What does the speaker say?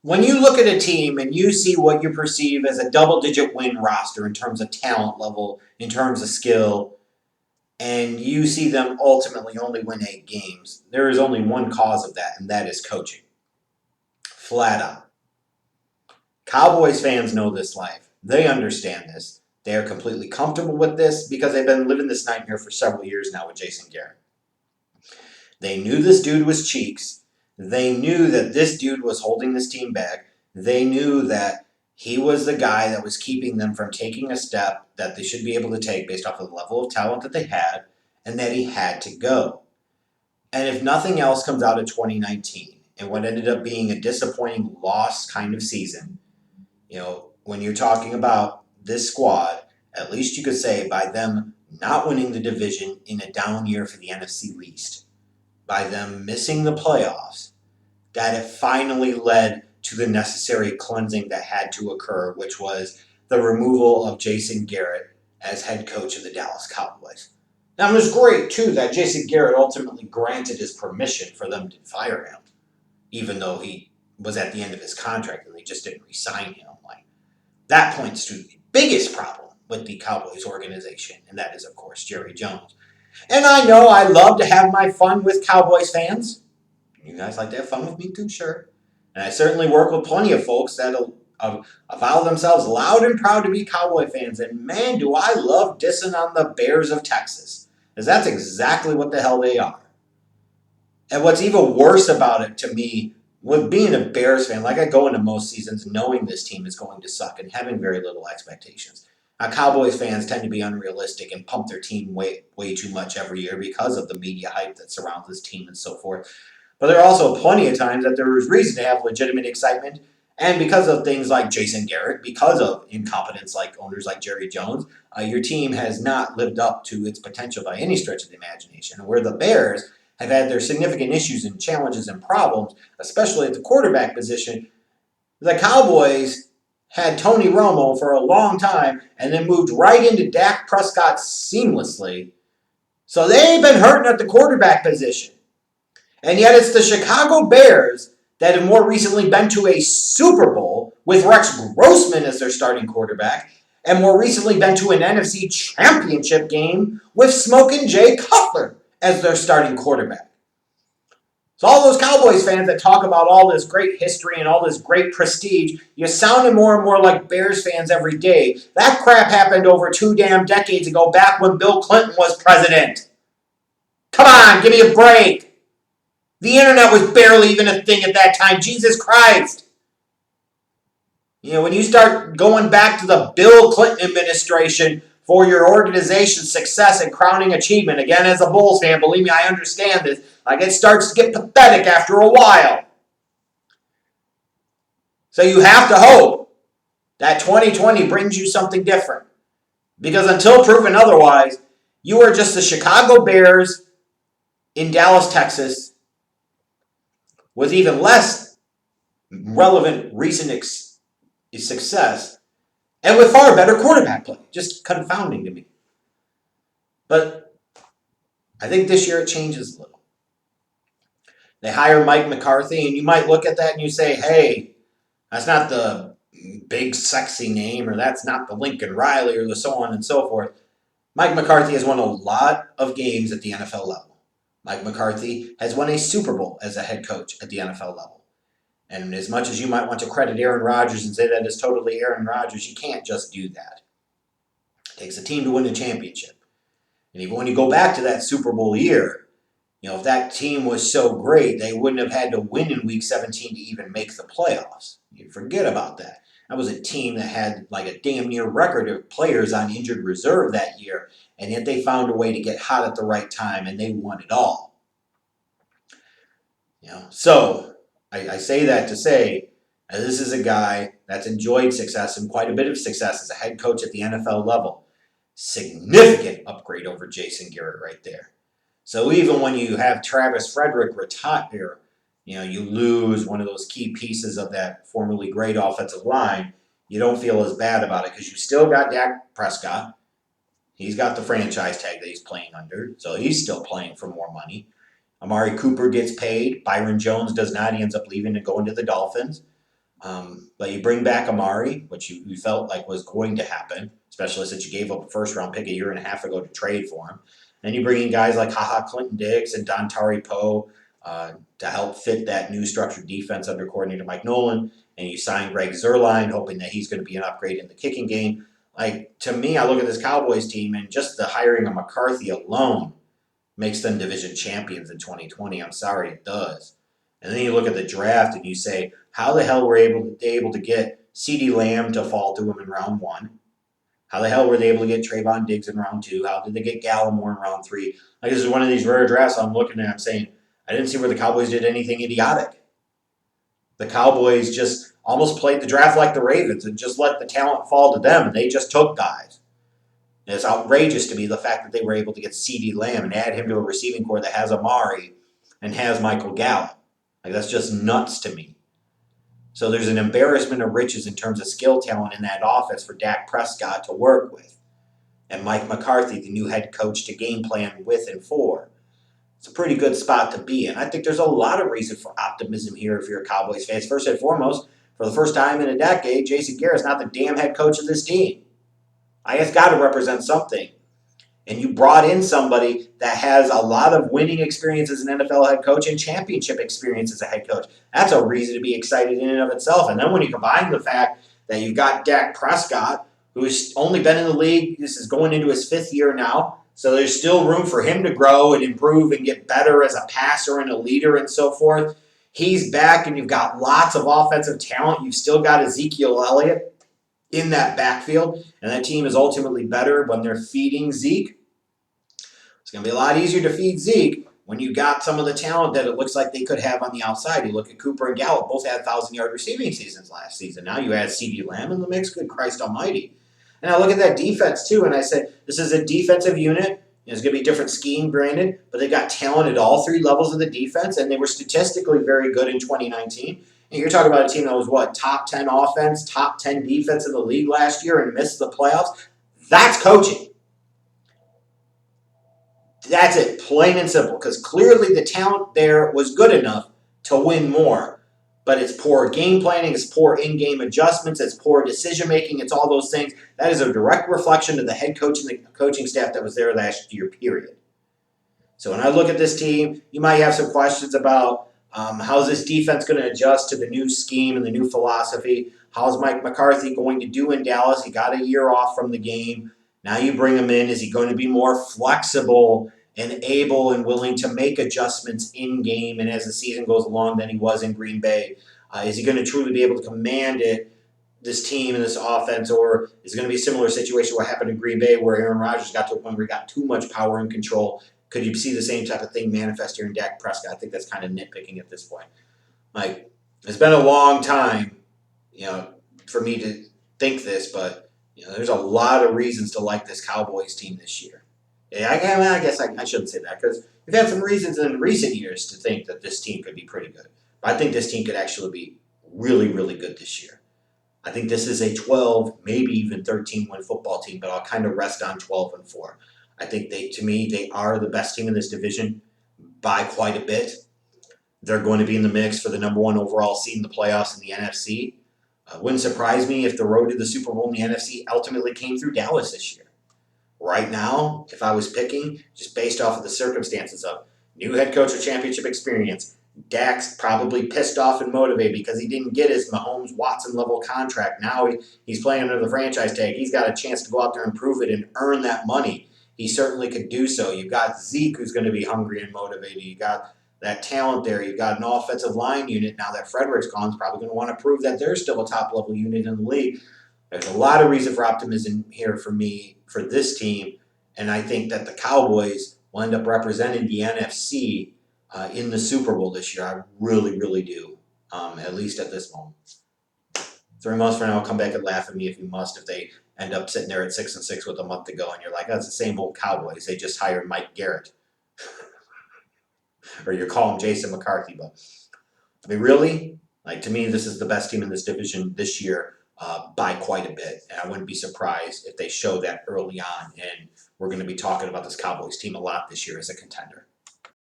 when you look at a team and you see what you perceive as a double-digit win roster in terms of talent level, in terms of skill, and you see them ultimately only win 8 games, there is only one cause of that, and that is coaching. Flat out. Cowboys fans know this life. They understand this. They are completely comfortable with this because they've been living this nightmare for several years now with Jason Garrett. They knew this dude was cheeks. They knew that this dude was holding this team back. They knew that he was the guy that was keeping them from taking a step that they should be able to take based off of the level of talent that they had, and that he had to go. And if nothing else comes out of 2019 and what ended up being a disappointing loss kind of season, when you're talking about this squad, at least you could say by them not winning the division in a down year for the NFC East, by them missing the playoffs, that it finally led to the necessary cleansing that had to occur, which was the removal of Jason Garrett as head coach of the Dallas Cowboys. Now, it was great, too, that Jason Garrett ultimately granted his permission for them to fire him, even though he was at the end of his contract and they just didn't re-sign him. That points to the biggest problem with the Cowboys organization, and that is, of course, Jerry Jones. And I know I love to have my fun with Cowboys fans. You guys like to have fun with me too, sure. And I certainly work with plenty of folks that avow themselves loud and proud to be Cowboy fans. And man, do I love dissing on the Bears of Texas, because that's exactly what the hell they are. And what's even worse about it to me, with being a Bears fan, like I go into most seasons knowing this team is going to suck and having very little expectations. Cowboys fans tend to be unrealistic and pump their team way too much every year because of the media hype that surrounds this team and so forth. But there are also plenty of times that there is reason to have legitimate excitement. And because of things like Jason Garrett, because of incompetence like owners like Jerry Jones, your team has not lived up to its potential by any stretch of the imagination. Where the Bears have had their significant issues and challenges and problems, especially at the quarterback position, the Cowboys had Tony Romo for a long time and then moved right into Dak Prescott seamlessly. So they've been hurting at the quarterback position. And yet it's the Chicago Bears that have more recently been to a Super Bowl with Rex Grossman as their starting quarterback, and more recently been to an NFC Championship game with Smokin' Jay Cutler as their starting quarterback. So all those Cowboys fans that talk about all this great history and all this great prestige, you're sounding more and more like Bears fans every day. That crap happened over 2 damn decades ago, back when Bill Clinton was president. Come on, give me a break. The internet was barely even a thing at that time. Jesus Christ. When you start going back to the Bill Clinton administration for your organization's success and crowning achievement, again, as a Bulls fan, believe me, I understand this. It starts to get pathetic after a while. So you have to hope that 2020 brings you something different. Because until proven otherwise, you are just the Chicago Bears in Dallas, Texas, with even less relevant recent success, and with far better quarterback play. Just confounding to me. But I think this year it changes a little. They hire Mike McCarthy, and you might look at that and you say, hey, that's not the big sexy name, or that's not the Lincoln Riley, or the so on and so forth. Mike McCarthy has won a lot of games at the NFL level. Mike McCarthy has won a Super Bowl as a head coach at the NFL level. And as much as you might want to credit Aaron Rodgers and say that is totally Aaron Rodgers, you can't just do that. It takes a team to win a championship. And even when you go back to that Super Bowl year, if that team was so great, they wouldn't have had to win in Week 17 to even make the playoffs. You forget about that. That was a team that had a damn near record of players on injured reserve that year, and yet they found a way to get hot at the right time, and they won it all. So I say that to say this is a guy that's enjoyed success and quite a bit of success as a head coach at the NFL level. Significant upgrade over Jason Garrett right there. So even when you have Travis Frederick retire, you lose one of those key pieces of that formerly great offensive line, you don't feel as bad about it because you still got Dak Prescott. He's got the franchise tag that he's playing under, so he's still playing for more money. Amari Cooper gets paid. Byron Jones does not. He ends up leaving and going to the Dolphins. But you bring back Amari, which you felt like was going to happen, especially since you gave up a first round pick a year and a half ago to trade for him. And you bring in guys like Clinton Dix and Dontari Poe to help fit that new structured defense under coordinator Mike Nolan. And you sign Greg Zuerlein, hoping that he's going to be an upgrade in the kicking game. Like, to me, I look at this Cowboys team, and just the hiring of McCarthy alone makes them division champions in 2020. I'm sorry, it does. And then you look at the draft and you say, how the hell were they able to get CeeDee Lamb to fall to him in round 1? How the hell were they able to get Trayvon Diggs in round 2? How did they get Gallimore in round 3? Like, this is one of these rare drafts I'm looking at. I'm saying, I didn't see where the Cowboys did anything idiotic. The Cowboys just almost played the draft like the Ravens and just let the talent fall to them, and they just took guys. And it's outrageous to me the fact that they were able to get CeeDee Lamb and add him to a receiving corps that has Amari and has Michael Gallup. Like, that's just nuts to me. So there's an embarrassment of riches in terms of skill talent in that offense for Dak Prescott to work with. And Mike McCarthy, the new head coach, to game plan with and for. It's a pretty good spot to be in. I think there's a lot of reason for optimism here if you're a Cowboys fan. First and foremost, for the first time in a decade, Jason Garrett's not the damn head coach of this team. I guess got to represent something. And you brought in somebody that has a lot of winning experience as an NFL head coach and championship experience as a head coach. That's a reason to be excited in and of itself. And then when you combine the fact that you've got Dak Prescott, who's only been in the league, this is going into his 5th year now, so there's still room for him to grow and improve and get better as a passer and a leader and so forth. He's back, and you've got lots of offensive talent. You've still got Ezekiel Elliott in that backfield, and that team is ultimately better when they're feeding Zeke. It's going to be a lot easier to feed Zeke when you got some of the talent that it looks like they could have on the outside. You look at Cooper and Gallup, both had 1,000-yard receiving seasons last season. Now you add CeeDee Lamb in the mix, good Christ almighty. And I look at that defense too, and I said, this is a defensive unit. It's going to be a different scheme, granted, but they got talent at all 3 levels of the defense, and they were statistically very good in 2019. And you're talking about a team that was, top 10 offense, top 10 defense in the league last year and missed the playoffs. That's coaching. That's it, plain and simple, because clearly the talent there was good enough to win more. But it's poor game planning, it's poor in-game adjustments, it's poor decision-making, it's all those things. That is a direct reflection of the head coach and the coaching staff that was there last year, period. So when I look at this team, you might have some questions about how's this defense going to adjust to the new scheme and the new philosophy? How's Mike McCarthy going to do in Dallas? He got a year off from the game. Now you bring him in. Is he going to be more flexible and able and willing to make adjustments in-game and as the season goes along than he was in Green Bay? Is he going to truly be able to command it, this team and this offense, or is it going to be a similar situation what happened in Green Bay where Aaron Rodgers got to a point where he got too much power and control? Could you see the same type of thing manifest here in Dak Prescott? I think that's kind of nitpicking at this point. Like, it's been a long time, for me to think this, but there's a lot of reasons to like this Cowboys team this year. Yeah, I guess I shouldn't say that because we've had some reasons in recent years to think that this team could be pretty good. But I think this team could actually be really, really good this year. I think this is a 12, maybe even 13-win football team, but I'll kind of rest on 12-4. I think they are the best team in this division by quite a bit. They're going to be in the mix for the number 1 overall seed in the playoffs in the NFC. Wouldn't surprise me if the road to the Super Bowl in the NFC ultimately came through Dallas this year. Right now, if I was picking, just based off of the circumstances of new head coach with championship experience, Dak's probably pissed off and motivated because he didn't get his Mahomes-Watson level contract. Now he's playing under the franchise tag. He's got a chance to go out there and prove it and earn that money. He certainly could do so. You've got Zeke, who's going to be hungry and motivated. You've got that talent there. You've got an offensive line unit. Now that Frederick's gone, is probably going to want to prove that they're still a top-level unit in the league. There's a lot of reason for optimism here for me, for this team, and I think that the Cowboys will end up representing the NFC in the Super Bowl this year. I really, really do, at least at this moment. 3 months from now, come back and laugh at me if you must, if they end up sitting there at 6-6 with a month to go, and you're like, that's the same old Cowboys. They just hired Mike Garrett. Or you call him Jason McCarthy. But, really, to me, this is the best team in this division this year by quite a bit. And I wouldn't be surprised if they show that early on. And we're going to be talking about this Cowboys team a lot this year as a contender.